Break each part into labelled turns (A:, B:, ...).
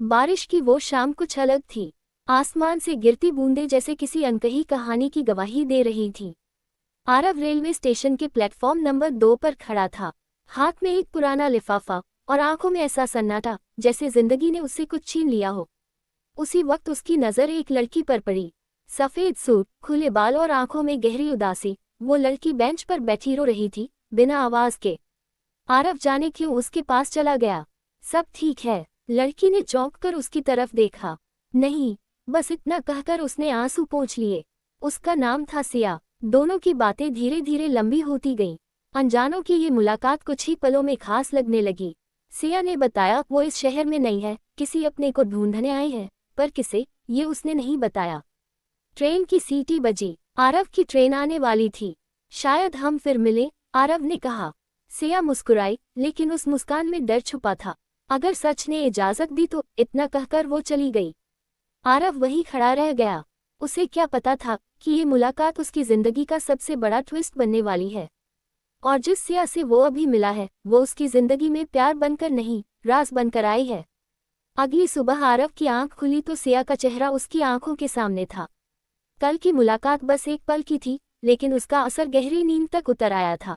A: बारिश की वो शाम कुछ अलग थी। आसमान से गिरती बूंदें जैसे किसी अनकही कहानी की गवाही दे रही थीं। आरव रेलवे स्टेशन के प्लेटफॉर्म नंबर 2 पर खड़ा था, हाथ में एक पुराना लिफाफा और आंखों में ऐसा सन्नाटा जैसे जिंदगी ने उससे कुछ छीन लिया हो। उसी वक्त उसकी नज़र एक लड़की पर पड़ी। सफ़ेद सूट, खुले बाल और आंखों में गहरी उदासी। वो लड़की बेंच पर बैठी रो रही थी, बिना आवाज़ के। आरव जाने क्यों उसके पास चला गया। सब ठीक है, लड़की ने चौंक कर उसकी तरफ देखा। नहीं, बस इतना कहकर उसने आंसू पोंछ लिए। उसका नाम था सिया। दोनों की बातें धीरे धीरे लंबी होती गईं। अनजानों की ये मुलाकात कुछ ही पलों में खास लगने लगी। सिया ने बताया वो इस शहर में नहीं है, किसी अपने को ढूंढने आई है, पर किसे, ये उसने नहीं बताया। ट्रेन की सीटी बजी। आरव की ट्रेन आने वाली थी। शायद हम फिर मिले, आरव ने कहा। सिया मुस्कुराई, लेकिन उस मुस्कान में डर छुपा था। अगर सच ने इजाजत दी तो, इतना कहकर वो चली गई। आरव वहीं खड़ा रह गया। उसे क्या पता था कि ये मुलाकात उसकी जिंदगी का सबसे बड़ा ट्विस्ट बनने वाली है। और जिस सिया से वो अभी मिला है, वो उसकी जिंदगी में प्यार बनकर नहीं, राज बनकर आई है। अगली सुबह आरव की आंख खुली तो सिया का चेहरा उसकी आंखों के सामने था। कल की मुलाकात बस एक पल की थी, लेकिन उसका असर गहरी नींद तक उतर आया था।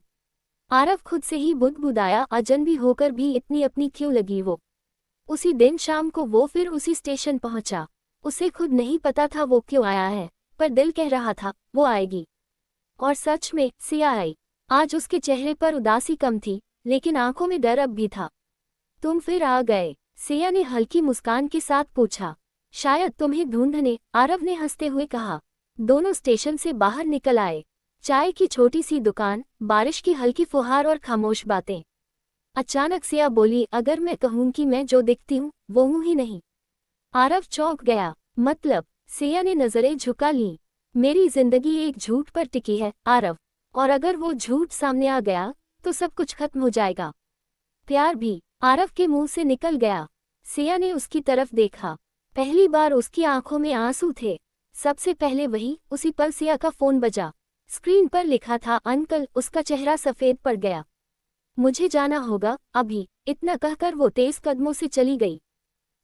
A: आरव खुद से ही बुदबुदाया, अजनबी होकर भी इतनी अपनी क्यों लगी वो। उसी दिन शाम को वो फिर उसी स्टेशन पहुंचा। उसे खुद नहीं पता था वो क्यों आया है, पर दिल कह रहा था वो आएगी। और सच में सिया आई। आज उसके चेहरे पर उदासी कम थी, लेकिन आंखों में डर अब भी था। तुम फिर आ गए, सिया ने हल्की मुस्कान के साथ पूछा। शायद तुम्हें ढूंढने, आरव ने हंसते हुए कहा। दोनों स्टेशन से बाहर निकल आए। चाय की छोटी सी दुकान, बारिश की हल्की फुहार और खामोश बातें। अचानक सिया बोली, अगर मैं कहूं कि मैं जो दिखती हूं वो हूं ही नहीं। आरव चौंक गया। मतलब? सिया ने नजरें झुका लीं। मेरी जिंदगी एक झूठ पर टिकी है आरव, और अगर वो झूठ सामने आ गया तो सब कुछ खत्म हो जाएगा। प्यार भी। आरव के मुंह से निकल गया। सिया ने उसकी तरफ देखा। पहली बार उसकी आंखों में आंसू थे। सबसे पहले वही, उसी पल सिया का फोन बजा। स्क्रीन पर लिखा था अंकल। उसका चेहरा सफेद पड़ गया। मुझे जाना होगा अभी, इतना कहकर वो तेज कदमों से चली गई।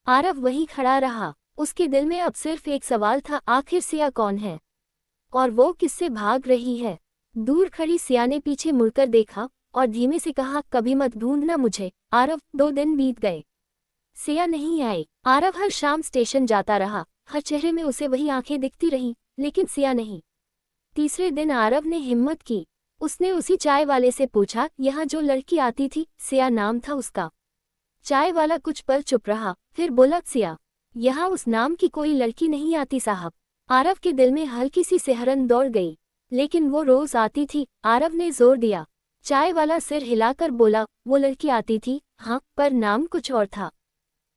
A: आरव वहीं खड़ा रहा। उसके दिल में अब सिर्फ एक सवाल था, आखिर सिया कौन है और वो किससे भाग रही है। दूर खड़ी सिया ने पीछे मुड़कर देखा और धीमे से कहा, कभी मत ढूंढना मुझे। आरव, 2 दिन बीत गए, सिया नहीं आई। आरव हर शाम स्टेशन जाता रहा, हर चेहरे में उसे वही आंखें दिखती रहीं, लेकिन सिया नहीं। तीसरे दिन आरव ने हिम्मत की। उसने उसी चाय वाले से पूछा, यहाँ जो लड़की आती थी, सिया नाम था उसका। चाय वाला कुछ पल चुप रहा, फिर बोला, सिया, यहाँ उस नाम की कोई लड़की नहीं आती साहब। आरव के दिल में हल्की सी सिहरन दौड़ गई। लेकिन वो रोज आती थी, आरव ने जोर दिया। चाय वाला सिर हिलाकर बोला, वो लड़की आती थी, हाँ, पर नाम कुछ और था।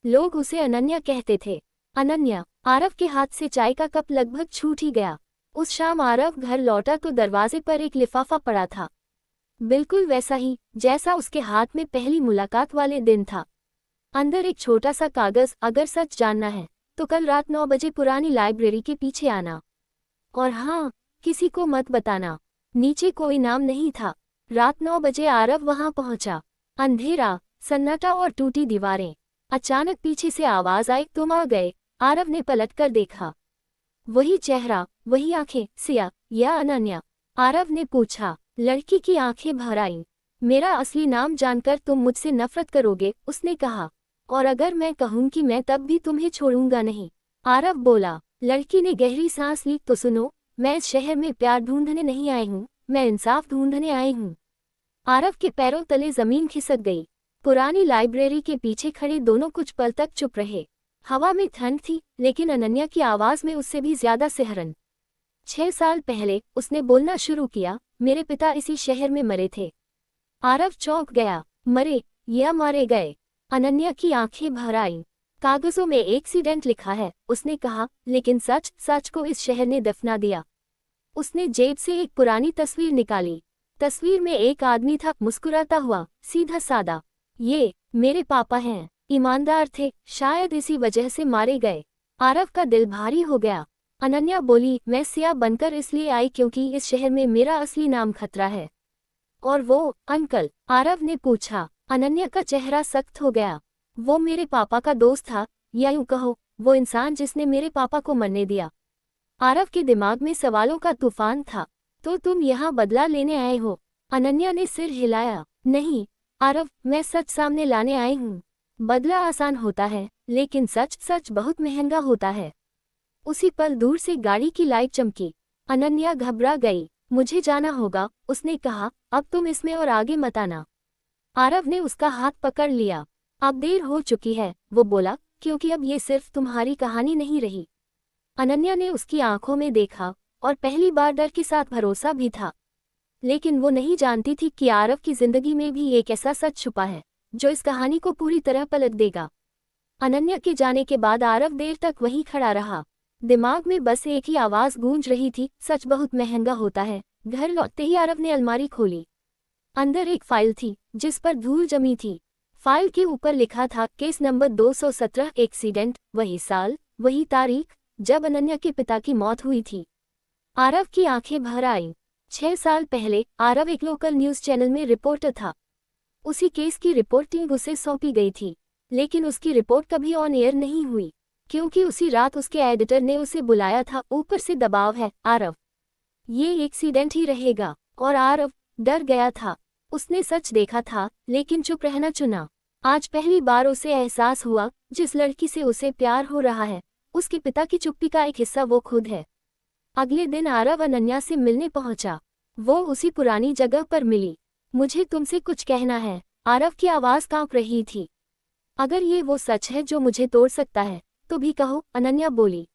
A: लोग उसे अनन्या कहते थे। अनन्या। आरव के हाथ से चाय का कप लगभग छूट ही गया। उस शाम आरव घर लौटा तो दरवाजे पर एक लिफाफा पड़ा था, बिल्कुल वैसा ही जैसा उसके हाथ में पहली मुलाकात वाले दिन था। अंदर एक छोटा सा कागज, अगर सच जानना है तो कल रात 9 बजे पुरानी लाइब्रेरी के पीछे आना। और हाँ, किसी को मत बताना। नीचे कोई नाम नहीं था। रात 9 बजे आरव वहां पहुंचा। अंधेरा, सन्नाटा और टूटी दीवारें। अचानक पीछे से आवाज आई, तुम आ गए। आरव ने पलटकर देखा। वही चेहरा, वही आंखें। सिया या अनन्या? आरव ने पूछा। लड़की की आंखें भर आईं। मेरा असली नाम जानकर तुम मुझसे नफरत करोगे, उसने कहा। और अगर मैं कहूं कि मैं तब भी तुम्हें छोड़ूंगा नहीं, आरव बोला। लड़की ने गहरी सांस ली, तो सुनो, मैं इस शहर में प्यार ढूंढने नहीं आई हूँ, मैं इंसाफ ढूंढने आई हूँ। आरव के पैरों तले जमीन खिसक गई। पुरानी लाइब्रेरी के पीछे खड़े दोनों कुछ पल तक चुप रहे। हवा में ठंड थी, लेकिन अनन्या की आवाज में उससे भी ज्यादा सिहरन। 6 साल पहले उसने बोलना शुरू किया, मेरे पिता इसी शहर में मरे थे। आरव चौंक गया। मरे या मारे गए? अनन्या की आंखें भर आईं। कागजों में एक्सीडेंट लिखा है, उसने कहा, लेकिन सच को इस शहर ने दफना दिया। उसने जेब से एक पुरानी तस्वीर निकाली। तस्वीर में एक आदमी था, मुस्कुराता हुआ, सीधा सादा। ये मेरे पापा हैं, ईमानदार थे, शायद इसी वजह से मारे गए। आरव का दिल भारी हो गया। अनन्या बोली, मैं सिया बनकर इसलिए आई क्योंकि इस शहर में मेरा असली नाम खतरा है। और वो अंकल? आरव ने पूछा। अनन्या का चेहरा सख्त हो गया। वो मेरे पापा का दोस्त था, या यूं कहो वो इंसान जिसने मेरे पापा को मरने दिया। आरव के दिमाग में सवालों का तूफान था। तो तुम यहाँ बदला लेने आए हो? अनन्या ने सिर हिलाया। नहीं आरव, मैं सच सामने लाने आई हूँ। बदला आसान होता है लेकिन सच सच बहुत महंगा होता है। उसी पल दूर से गाड़ी की लाइट चमकी। अनन्या घबरा गई। मुझे जाना होगा, उसने कहा, अब तुम इसमें और आगे मत आना। आरव ने उसका हाथ पकड़ लिया। अब देर हो चुकी है, वो बोला, क्योंकि अब ये सिर्फ तुम्हारी कहानी नहीं रही। अनन्या ने उसकी आंखों में देखा और पहली बार डर के साथ भरोसा भी था। लेकिन वो नहीं जानती थी कि आरव की जिंदगी में भी एक ऐसा सच छुपा है जो इस कहानी को पूरी तरह पलट देगा। अनन्या के जाने के बाद आरव देर तक वहीं खड़ा रहा। दिमाग में बस एक ही आवाज गूंज रही थी, सच बहुत महंगा होता है। घर लौटते ही आरव ने अलमारी खोली। अंदर एक फाइल थी जिस पर धूल जमी थी। फाइल के ऊपर लिखा था केस नंबर 217 एक्सीडेंट, वही साल वही तारीख जब अनन्या के पिता की मौत हुई थी। आरव की आंखें भर आईं। 6 साल पहले आरव एक लोकल न्यूज चैनल में रिपोर्टर था। उसी केस की रिपोर्टिंग उसे सौंपी गई थी, लेकिन उसकी रिपोर्ट कभी ऑन एयर नहीं हुई क्योंकि उसी रात उसके एडिटर ने उसे बुलाया था। ऊपर से दबाव है आरव, ये एक्सीडेंट ही रहेगा। और आरव डर गया था। उसने सच देखा था लेकिन चुप रहना चुना। आज पहली बार उसे एहसास हुआ जिस लड़की से उसे प्यार हो रहा है उसके पिता की चुप्पी का एक हिस्सा वो खुद है। अगले दिन आरव अनन्या से मिलने पहुंचा। वो उसी पुरानी जगह पर मिली। मुझे तुमसे कुछ कहना है, आरव की आवाज कांप रही थी। अगर ये वो सच है जो मुझे तोड़ सकता है तो भी कहो, अनन्या बोली।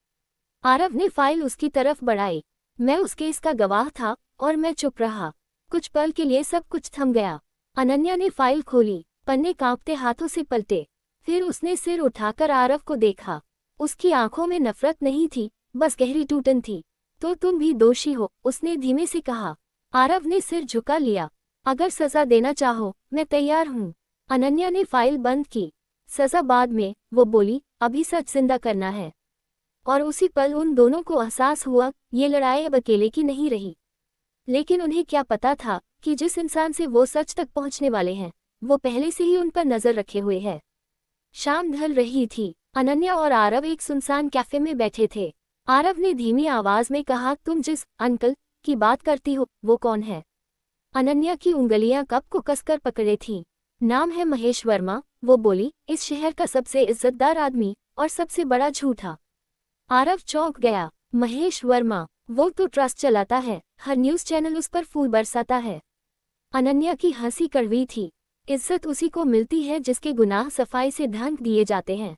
A: आरव ने फाइल उसकी तरफ बढ़ाई। मैं उस केस का गवाह था और मैं चुप रहा। कुछ पल के लिए सब कुछ थम गया। अनन्या ने फाइल खोली, पन्ने कांपते हाथों से पलटे। फिर उसने सिर उठाकर आरव को देखा। उसकी आंखों में नफरत नहीं थी, बस गहरी टूटन थी। तो तुम भी दोषी हो, उसने धीमे से कहा। आरव ने सिर झुका लिया। अगर सजा देना चाहो, मैं तैयार हूँ। अनन्या ने फाइल बंद की। सजा बाद में, वो बोली, अभी सच जिंदा करना है। और उसी पल उन दोनों को एहसास हुआ ये लड़ाई अब अकेले की नहीं रही। लेकिन उन्हें क्या पता था कि जिस इंसान से वो सच तक पहुंचने वाले हैं वो पहले से ही उन पर नजर रखे हुए है। शाम ढल रही थी। अनन्या और आरव एक सुनसान कैफे में बैठे थे। आरव ने धीमी आवाज में कहा, तुम जिस अंकल की बात करती हो वो कौन है? अनन्या की उंगलियां कप को कसकर पकड़े थीं। नाम है महेश वर्मा, वो बोली, इस शहर का सबसे इज्जतदार आदमी और सबसे बड़ा झूठा। आरव चौंक गया। महेश वर्मा, वो तो ट्रस्ट चलाता है, हर न्यूज चैनल उस पर फूल बरसाता है। अनन्या की हंसी कड़वी थी। इज्जत उसी को मिलती है जिसके गुनाह सफाई से ढक दिए जाते हैं।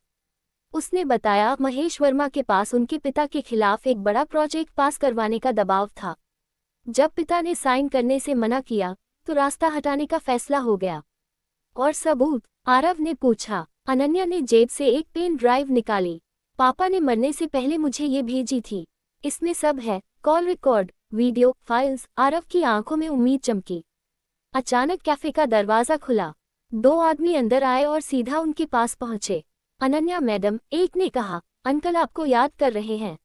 A: उसने बताया, महेश वर्मा के पास उनके पिता के खिलाफ एक बड़ा प्रोजेक्ट पास करवाने का दबाव था। जब पिता ने साइन करने से मना किया तो रास्ता हटाने का फैसला हो गया। और सबूत? आरव ने पूछा। अनन्या ने जेब से एक पेन ड्राइव निकाली। पापा ने मरने से पहले मुझे ये भेजी थी। इसमें सब है, call record, video, files. Aarav की आंखों में उम्मीद चमकी। अचानक कैफे का दरवाजा खुला। 2 आदमी अंदर आए और सीधा उनके पास पहुंचे। अनन्या मैडम, एक ने कहा, अंकल आपको याद कर रहे हैं।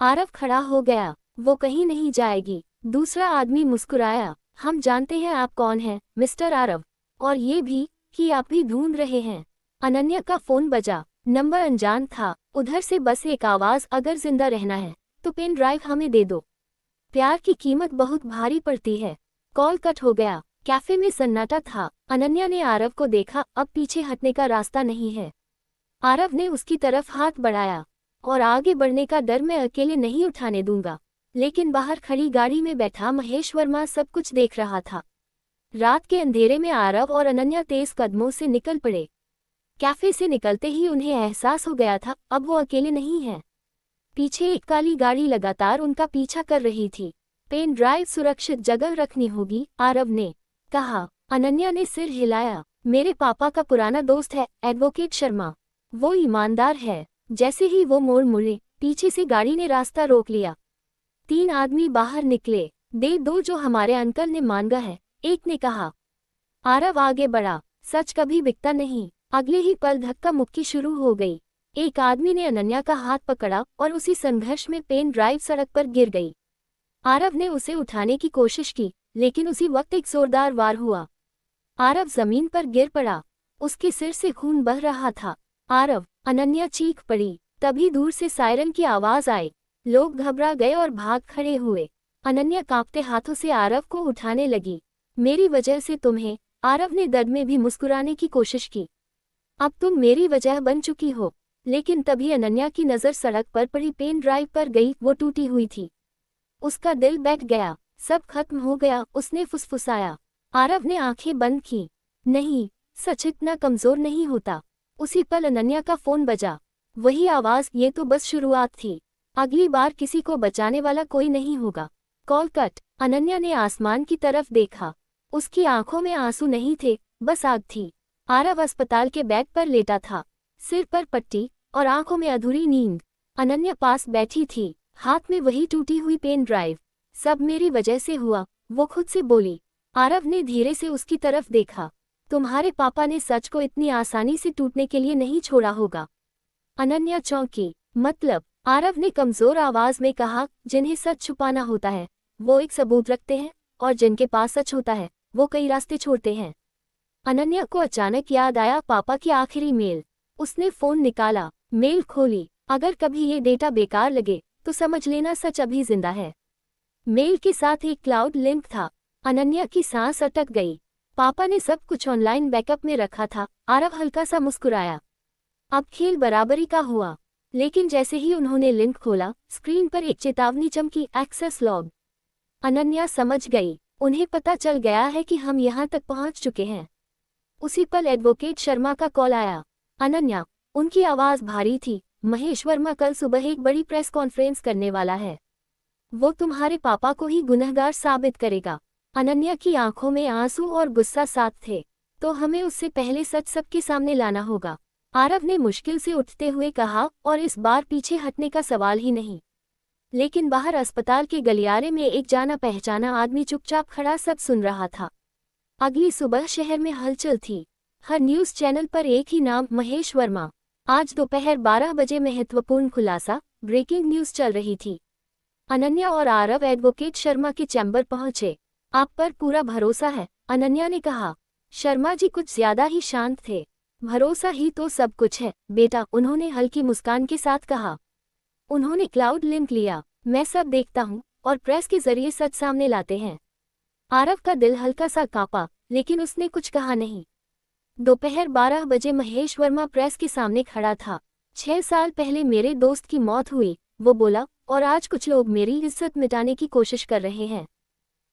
A: आरव खड़ा हो गया। वो कहीं नहीं जाएगी। दूसरा आदमी मुस्कुराया। हम जानते हैं आप कौन हैं, मिस्टर आरव, और ये भी कि आप भी ढूंढ रहे हैं। अनन्या का फोन बजा। नंबर अनजान था। उधर से बस एक आवाज, अगर जिंदा रहना है तो पेन ड्राइव हमें दे दो। प्यार की कीमत बहुत भारी पड़ती है। कॉल कट हो गया। कैफे में सन्नाटा था। अनन्या ने आरव को देखा। अब पीछे हटने का रास्ता नहीं है। आरव ने उसकी तरफ हाथ बढ़ाया। और आगे बढ़ने का डर मैं अकेले नहीं उठाने दूंगा। लेकिन बाहर खड़ी गाड़ी में बैठा महेश वर्मा सब कुछ देख रहा था। रात के अंधेरे में आरव और अनन्या तेज कदमों से निकल पड़े। कैफे से निकलते ही उन्हें एहसास हो गया था अब वो अकेले नहीं हैं। पीछे एक काली गाड़ी लगातार उनका पीछा कर रही थी। पेन ड्राइव सुरक्षित जगह रखनी होगी, आरव ने कहा। अनन्या ने सिर हिलाया। मेरे पापा का पुराना दोस्त है, एडवोकेट शर्मा। वो ईमानदार है। जैसे ही वो मोड़ मुड़े, पीछे से गाड़ी ने रास्ता रोक लिया। 3 आदमी बाहर निकले। दे दो जो हमारे अंकल ने मांगा है, एक ने कहा। आरव आगे बढ़ा। सच कभी बिकता नहीं। अगले ही पल धक्का मुक्की शुरू हो गई। एक आदमी ने अनन्या का हाथ पकड़ा और उसी संघर्ष में पेन ड्राइव सड़क पर गिर गई। आरव ने उसे उठाने की कोशिश की, लेकिन उसी वक्त एक जोरदार वार हुआ। आरव जमीन पर गिर पड़ा। उसके सिर से खून बह रहा था। आरव, अनन्या चीख पड़ी। तभी दूर से सायरन की आवाज आई। लोग घबरा गए और भाग खड़े हुए। अनन्या कांपते हाथों से आरव को उठाने लगी। मेरी वजह से तुम्हें, आरव ने दर्द में भी मुस्कुराने की कोशिश की। अब तुम मेरी वजह बन चुकी हो। लेकिन तभी अनन्या की नज़र सड़क पर पड़ी पेन ड्राइव पर गई। वो टूटी हुई थी। उसका दिल बैठ गया। सब खत्म हो गया, उसने फुसफुसाया। आरव ने आंखें बंद की। नहीं, सच इतना कमजोर नहीं होता। उसी पल अनन्या का फोन बजा। वही आवाज, ये तो बस शुरुआत थी। अगली बार किसी को बचाने वाला कोई नहीं होगा। Call cut. अनन्या ने आसमान की तरफ देखा। उसकी आंखों में आंसू नहीं थे, बस आग थी। आरव अस्पताल के बेड पर लेटा था, सिर पर पट्टी और आंखों में अधूरी नींद। अनन्या पास बैठी थी, हाथ में वही टूटी हुई पेन ड्राइव। सब मेरी वजह से हुआ, वो खुद से बोली। आरव ने धीरे से उसकी तरफ देखा। तुम्हारे पापा ने सच को इतनी आसानी से टूटने के लिए नहीं छोड़ा होगा। अनन्या चौंकी। मतलब? आरव ने कमजोर आवाज में कहा, जिन्हें सच छुपाना होता है वो एक सबूत रखते हैं, और जिनके पास सच होता है वो कई रास्ते छोड़ते हैं। अनन्या को अचानक याद आया पापा की आखिरी मेल। उसने फोन निकाला, मेल खोली। अगर कभी ये डेटा बेकार लगे तो समझ लेना सच अभी जिंदा है। मेल के साथ एक क्लाउड लिंक था। अनन्या की सांस अटक गई। पापा ने सब कुछ ऑनलाइन बैकअप में रखा था। आरव हल्का सा मुस्कुराया। अब खेल बराबरी का हुआ। लेकिन जैसे ही उन्होंने लिंक खोला, स्क्रीन पर एक चेतावनी चमकी, एक्सेस लॉग। अनन्या समझ गई, उन्हें पता चल गया है कि हम यहाँ तक पहुँच चुके हैं। उसी पल एडवोकेट शर्मा का कॉल आया। अनन्या, उनकी आवाज भारी थी, महेश वर्मा कल सुबह एक बड़ी प्रेस कॉन्फ्रेंस करने वाला है। वो तुम्हारे पापा को ही गुनहगार साबित करेगा। अनन्या की आंखों में आंसू और गुस्सा साथ थे। तो हमें उससे पहले सच सबके सामने लाना होगा, आरव ने मुश्किल से उठते हुए कहा, और इस बार पीछे हटने का सवाल ही नहीं। लेकिन बाहर अस्पताल के गलियारे में एक जाना पहचाना आदमी चुपचाप खड़ा सब सुन रहा था। अगली सुबह शहर में हलचल थी। हर न्यूज़ चैनल पर एक ही नाम, महेश वर्मा। आज दोपहर 12 बजे महत्वपूर्ण खुलासा, ब्रेकिंग न्यूज़ चल रही थी। अनन्या और आरव एडवोकेट शर्मा के चैम्बर पहुंचे। आप पर पूरा भरोसा है, अनन्या ने कहा। शर्मा जी कुछ ज्यादा ही शांत थे। भरोसा ही तो सब कुछ है बेटा, उन्होंने हल्की मुस्कान के साथ कहा। उन्होंने क्लाउड लिंक लिया, मैं सब देखता हूँ, और प्रेस के जरिए सच सामने लाते हैं। आरव का दिल हल्का सा कांपा, लेकिन उसने कुछ कहा नहीं। दोपहर 12 बजे महेश वर्मा प्रेस के सामने खड़ा था। 6 साल पहले मेरे दोस्त की मौत हुई, वो बोला, और आज कुछ लोग मेरी इज्जत मिटाने की कोशिश कर रहे हैं।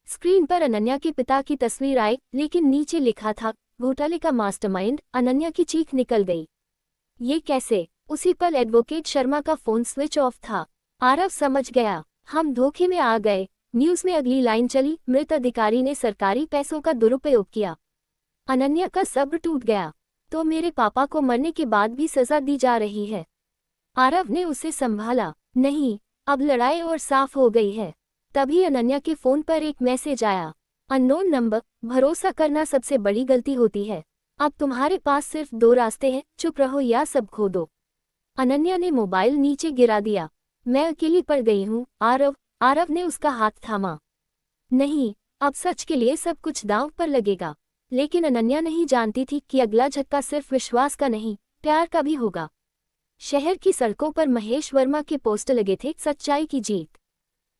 A: स्क्रीन पर अनन्या के पिता की तस्वीर आई, लेकिन नीचे लिखा था, घोटाले का मास्टरमाइंड। अनन्या की चीख निकल गई। ये कैसे? उसी पल एडवोकेट शर्मा का फोन स्विच ऑफ था। आरव समझ गया, हम धोखे में आ गए। न्यूज़ में अगली लाइन चली, मृत अधिकारी ने सरकारी पैसों का दुरुपयोग किया। अनन्या का सब्र टूट गया। तो मेरे पापा को मरने के बाद भी सजा दी जा रही है? आरव ने उसे संभाला। नहीं, अब लड़ाई और साफ हो गई है। तभी अनन्या के फोन पर एक मैसेज आया, अननोन नंबर, भरोसा करना सबसे बड़ी गलती होती है। अब तुम्हारे पास सिर्फ 2 रास्ते हैं, चुप रहो या सब खो दो। अनन्या ने मोबाइल नीचे गिरा दिया। मैं अकेली पड़ गई हूँ आरव। आरव ने उसका हाथ थामा। नहीं, अब सच के लिए सब कुछ दांव पर लगेगा। लेकिन अनन्या नहीं जानती थी कि अगला झटका सिर्फ विश्वास का नहीं, प्यार का भी होगा। शहर की सड़कों पर महेश वर्मा के पोस्टर लगे थे, सच्चाई की जीत।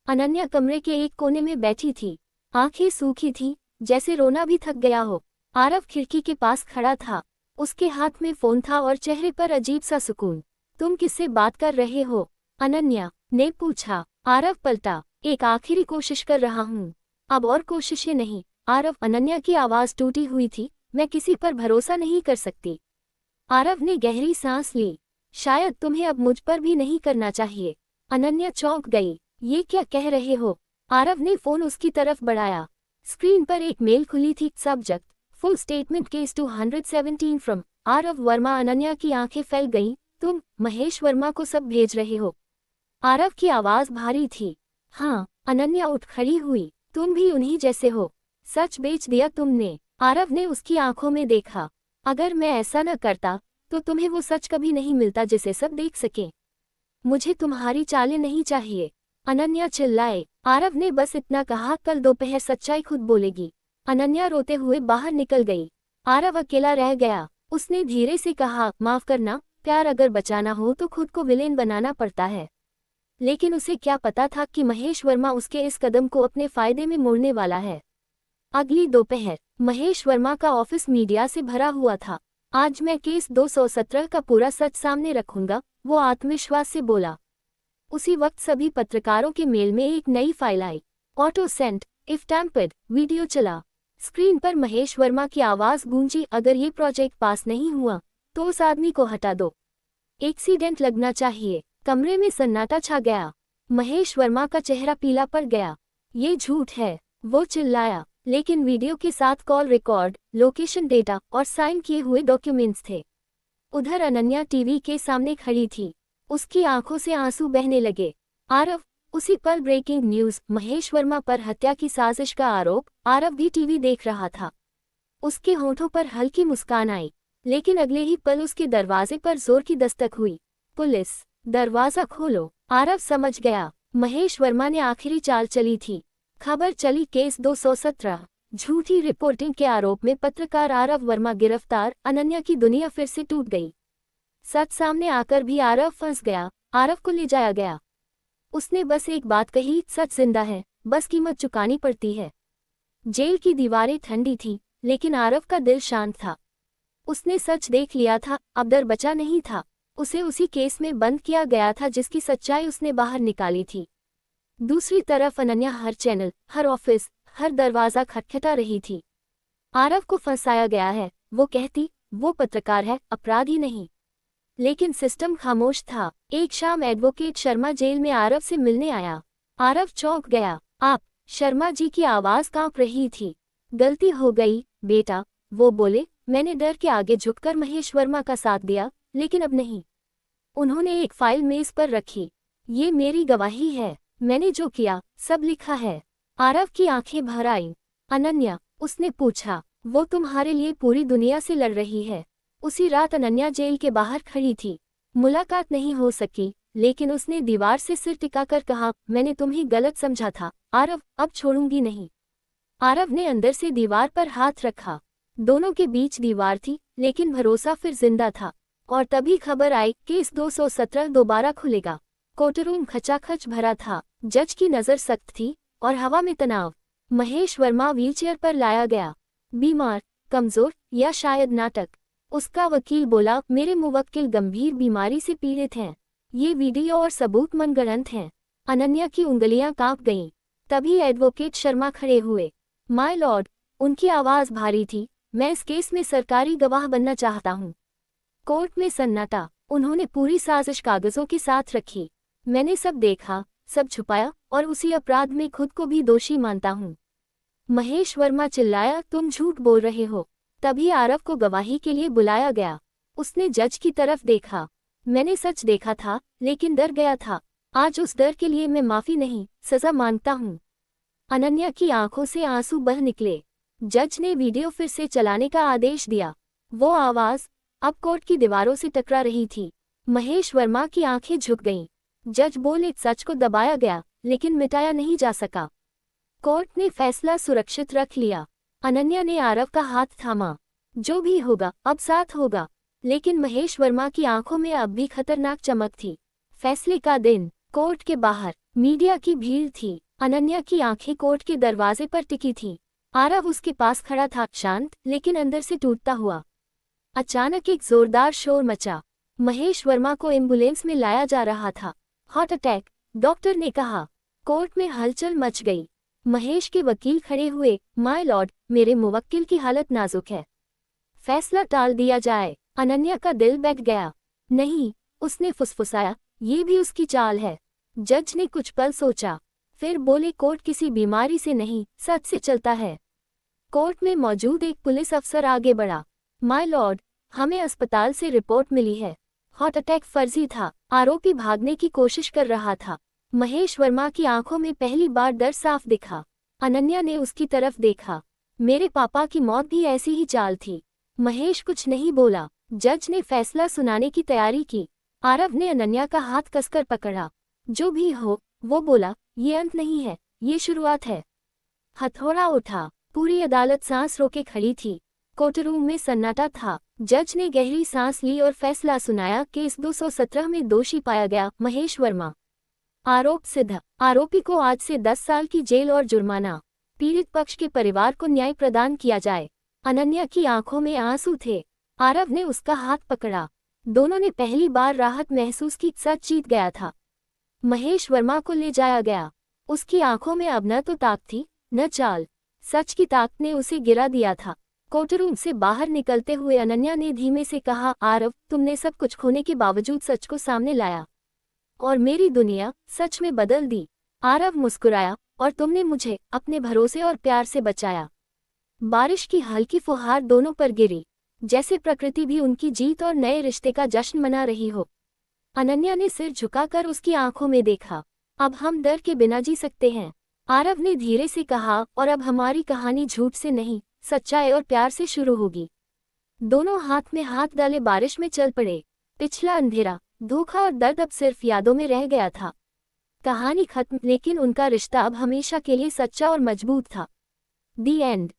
A: अनन्या कमरे के एक कोने में बैठी थी, आंखें सूखी थीं, जैसे रोना भी थक गया हो। आरव खिड़की के पास खड़ा था, उसके हाथ में फोन था और चेहरे पर अजीब सा सुकून। तुम किससे बात कर रहे हो? अनन्या ने पूछा। आरव पलटा, एक आखिरी कोशिश कर रहा हूँ, अब और कोशिशें नहीं। आरव, अनन्या की आवाज टूटी हुई थी, मैं किसी पर भरोसा नहीं कर सकती। आरव ने गहरी सांस ली। शायद तुम्हें अब मुझ पर भी नहीं करना चाहिए। अनन्या चौंक गई, ये क्या कह रहे हो? आरव ने फोन उसकी तरफ बढ़ाया। स्क्रीन पर एक मेल खुली थी, subject, full statement case 217 from Aarav Verma. Ananya की आंखें फैल गईं। तुम महेश वर्मा को सब भेज रहे हो? आरव की आवाज भारी थी। हाँ। अनन्या उठ खड़ी हुई, तुम भी उन्हीं जैसे हो, सच बेच दिया तुमने। आरव ने उसकी आंखों में देखा। अगर मैं ऐसा न करता तो तुम्हें वो सच कभी नहीं मिलता जिसे सब देख सके। मुझे तुम्हारी चालें नहीं चाहिए, अनन्या चिल्लाए। आरव ने बस इतना कहा, कल दोपहर सच्चाई खुद बोलेगी। अनन्या रोते हुए बाहर निकल गई। आरव अकेला रह गया। उसने धीरे से कहा, माफ करना, प्यार अगर बचाना हो तो खुद को विलेन बनाना पड़ता है। लेकिन उसे क्या पता था कि महेश वर्मा उसके इस कदम को अपने फायदे में मोड़ने वाला है। अगली दोपहर महेश वर्मा का ऑफिस मीडिया से भरा हुआ था। आज मैं केस 217 का पूरा सच सामने रखूंगा, वो आत्मविश्वास से बोला। उसी वक्त सभी पत्रकारों के मेल में एक नई फाइल आई। Auto sent if tampered video चला। स्क्रीन पर महेश वर्मा की आवाज गूंजी, अगर ये प्रोजेक्ट पास नहीं हुआ तो उस आदमी को हटा दो, एक्सीडेंट लगना चाहिए। कमरे में सन्नाटा छा गया। महेश वर्मा का चेहरा पीला पड़ गया। ये झूठ है, वो चिल्लाया। लेकिन वीडियो के साथ कॉल रिकॉर्ड, लोकेशन डेटा और साइन किए हुए डॉक्यूमेंट्स थे। उधर अनन्या टीवी के सामने खड़ी थी। उसकी आंखों से आंसू बहने लगे। आरव, उसी पल ब्रेकिंग न्यूज, महेश वर्मा पर हत्या की साजिश का आरोप। आरव भी टीवी देख रहा था। उसके होठों पर हल्की मुस्कान आई, लेकिन अगले ही पल उसके दरवाजे पर जोर की दस्तक हुई। पुलिस, दरवाजा खोलो। आरव समझ गया, महेश वर्मा ने आखिरी चाल चली थी। खबर चली, केस 217 झूठी रिपोर्टिंग के आरोप में पत्रकार आरव वर्मा गिरफ्तार। अनन्या की दुनिया फिर से टूट गई। सच सामने आकर भी आरव फंस गया। आरव को ले जाया गया। उसने बस एक बात कही, सच जिंदा है, बस कीमत चुकानी पड़ती है। जेल की दीवारें ठंडी थी, लेकिन आरव का दिल शांत था। उसने सच देख लिया था, अब डर बचा नहीं था। उसे उसी केस में बंद किया गया था जिसकी सच्चाई उसने बाहर निकाली थी। दूसरी तरफ अनन्या हर चैनल, हर ऑफिस, हर दरवाजा खटखटा रही थी। आरव को फंसाया गया है, वो कहती। वो पत्रकार है, अपराधी नहीं। लेकिन सिस्टम खामोश था। एक शाम एडवोकेट शर्मा जेल में आरव से मिलने आया। आरव चौंक गया। आप? शर्मा जी की आवाज कांप रही थी। गलती हो गई बेटा, वो बोले। मैंने डर के आगे झुककर महेश वर्मा का साथ दिया, लेकिन अब नहीं। उन्होंने एक फाइल मेज पर रखी। ये मेरी गवाही है, मैंने जो किया सब लिखा है। आरव की आंखें भर आईं। अनन्या, उसने पूछा। वो तुम्हारे लिए पूरी दुनिया से लड़ रही है। उसी रात अनन्या जेल के बाहर खड़ी थी। मुलाकात नहीं हो सकी, लेकिन उसने दीवार से सिर टिकाकर कहा, मैंने तुम्हें गलत समझा था आरव, अब छोड़ूंगी नहीं। आरव ने अंदर से दीवार पर हाथ रखा। दोनों के बीच दीवार थी, लेकिन भरोसा फिर जिंदा था। और तभी खबर आई, केस 217 दोबारा खुलेगा। कोर्टरूम खचाखच भरा था। जज की नजर सख्त थी और हवा में तनाव। महेश वर्मा व्हीलचेयर पर लाया गया। बीमार, कमजोर या शायद नाटक। उसका वकील बोला, मेरे मुवक्किल गंभीर बीमारी से पीड़ित हैं। ये वीडियो और सबूत मनगढ़ंत हैं। अनन्या की उंगलियां कांप गईं। तभी एडवोकेट शर्मा खड़े हुए। माय लॉर्ड, उनकी आवाज भारी थी, मैं इस केस में सरकारी गवाह बनना चाहता हूँ। कोर्ट में सन्नाटा। उन्होंने पूरी साजिश कागजों के साथ रखी। मैंने सब देखा, सब छुपाया और उसी अपराध में खुद को भी दोषी मानता हूँ। महेश वर्मा चिल्लाया, तुम झूठ बोल रहे हो। तभी आरव को गवाही के लिए बुलाया गया। उसने जज की तरफ देखा। मैंने सच देखा था, लेकिन डर गया था। आज उस डर के लिए मैं माफी नहीं, सजा मांगता हूँ। अनन्या की आंखों से आंसू बह निकले। जज ने वीडियो फिर से चलाने का आदेश दिया। वो आवाज अब कोर्ट की दीवारों से टकरा रही थी। महेश वर्मा की आंखें झुक गईं। जज बोले, सच को दबाया गया, लेकिन मिटाया नहीं जा सका। कोर्ट ने फैसला सुरक्षित रख लिया। अनन्या ने आरव का हाथ थामा। जो भी होगा अब साथ होगा। लेकिन महेश वर्मा की आंखों में अब भी खतरनाक चमक थी। फैसले का दिन। कोर्ट के बाहर मीडिया की भीड़ थी। अनन्या की आंखें कोर्ट के दरवाजे पर टिकी थीं। आरव उसके पास खड़ा था, शांत लेकिन अंदर से टूटता हुआ। अचानक एक जोरदार शोर मचा। महेश वर्मा को एम्बुलेंस में लाया जा रहा था। हार्ट अटैक, डॉक्टर ने कहा। कोर्ट में हलचल मच गई। महेश के वकील खड़े हुए। माय लॉर्ड, मेरे मुवक्किल की हालत नाजुक है, फैसला टाल दिया जाए। अनन्या का दिल बैठ गया। नहीं, उसने फुसफुसाया, ये भी उसकी चाल है। जज ने कुछ पल सोचा, फिर बोले, कोर्ट किसी बीमारी से नहीं, सच से चलता है। कोर्ट में मौजूद एक पुलिस अफसर आगे बढ़ा। माय लॉर्ड, हमें अस्पताल से रिपोर्ट मिली है। हार्ट अटैक फर्जी था। आरोपी भागने की कोशिश कर रहा था। महेश वर्मा की आंखों में पहली बार डर साफ दिखा। अनन्या ने उसकी तरफ देखा। मेरे पापा की मौत भी ऐसी ही चाल थी। महेश कुछ नहीं बोला। जज ने फैसला सुनाने की तैयारी की। आरव ने अनन्या का हाथ कसकर पकड़ा। जो भी हो, वो बोला, ये अंत नहीं है, ये शुरुआत है। हथौड़ा उठा। पूरी अदालत सांस रोके खड़ी थी। कोर्टरूम में सन्नाटा था। जज ने गहरी सांस ली और फैसला सुनाया। केस 217 में दोषी पाया गया महेश वर्मा। आरोप सिद्ध। आरोपी को आज से 10 साल की जेल और जुर्माना। पीड़ित पक्ष के परिवार को न्याय प्रदान किया जाए। अनन्या की आंखों में आंसू थे। आरव ने उसका हाथ पकड़ा। दोनों ने पहली बार राहत महसूस की। सच जीत गया था। महेश वर्मा को ले जाया गया। उसकी आंखों में अब न तो ताक थी न चाल। सच की ताक ने उसे गिरा दिया था। कोर्टरूम से बाहर निकलते हुए अनन्या ने धीमे से कहा, आरव, तुमने सब कुछ खोने के बावजूद सच को सामने लाया और मेरी दुनिया सच में बदल दी। आरव मुस्कुराया, और तुमने मुझे अपने भरोसे और प्यार से बचाया। बारिश की हल्की फुहार दोनों पर गिरी, जैसे प्रकृति भी उनकी जीत और नए रिश्ते का जश्न मना रही हो। अनन्या ने सिर झुकाकर उसकी आंखों में देखा। अब हम डर के बिना जी सकते हैं, आरव ने धीरे से कहा, और अब हमारी कहानी झूठ से नहीं, सच्चाई और प्यार से शुरू होगी। दोनों हाथ में हाथ डाले बारिश में चल पड़े। पिछला अंधेरा, धोखा और दर्द अब सिर्फ यादों में रह गया था। कहानी खत्म, लेकिन उनका रिश्ता अब हमेशा के लिए सच्चा और मजबूत था। दी एंड।